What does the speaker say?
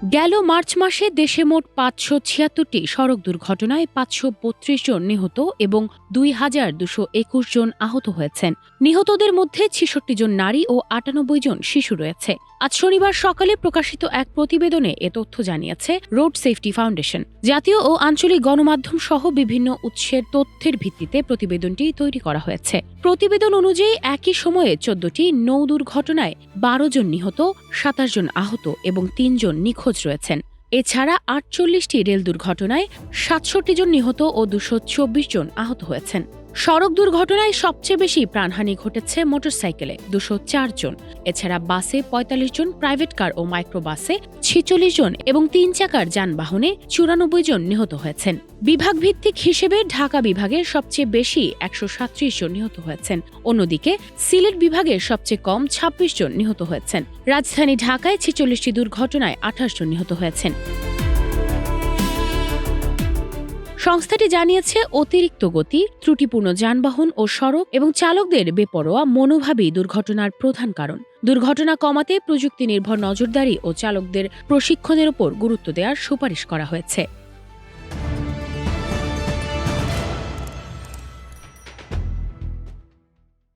গেল মার্চ মাসে দেশে মোট ৫৭৬টি সড়ক দুর্ঘটনায় ৫৩২ জন নিহত এবং ২,২২১ জন আহত হয়েছেন। নিহতদের মধ্যে ৬৬ জন নারী ও ৯৮ জন শিশু রয়েছে। আজ শনিবার সকালে প্রকাশিত এক প্রতিবেদনে এ তথ্য জানিয়েছে রোড সেফটি ফাউন্ডেশন। জাতীয় ও আঞ্চলিক গণমাধ্যম সহ বিভিন্ন উৎসের তথ্যের ভিত্তিতে প্রতিবেদনটি তৈরি করা হয়েছে। প্রতিবেদন অনুযায়ী একই সময়ে ১৪টি নৌ দুর্ঘটনায় ১২ জন নিহত, ২৭ জন আহত এবং ৩ জন নিখোঁজ রয়েছেন। এছাড়া ৪৮টি রেল দুর্ঘটনায় ৬৭ জন নিহত ও ২২৪ জন আহত হয়েছেন। সড়ক দুর্ঘটনায় সবচেয়ে বেশি প্রাণহানি ঘটেছে মোটরসাইকেলে ২০৪ জন, এছাড়া বাসে ৪৫ জন, প্রাইভেট কার ও মাইক্রোবাসে ৪৬ জন এবং ৩ চাকার যানবাহনে ৯৪ জন নিহত হয়েছেন। বিভাগ ভিত্তিক হিসেবে ঢাকা বিভাগে সবচেয়ে বেশি ১৩৭ জন নিহত হয়েছেন। অন্যদিকে সিলেট বিভাগে সবচেয়ে কম ২৬ জন নিহত হয়েছেন। রাজধানী ঢাকায় ৪৬টি দুর্ঘটনায় ২৮ জন নিহত হয়েছেন। সংস্থাটি জানিয়েছে, অতিরিক্ত গতি, ত্রুটিপূর্ণ যানবাহন ও সড়ক এবং চালকদের বেপরোয়া মনোভাবই দুর্ঘটনার প্রধান কারণ। দুর্ঘটনা কমাতে প্রযুক্তি নির্ভর নজরদারি ও চালকদের প্রশিক্ষণের উপর গুরুত্ব দেওয়ার সুপারিশ করা হয়েছে।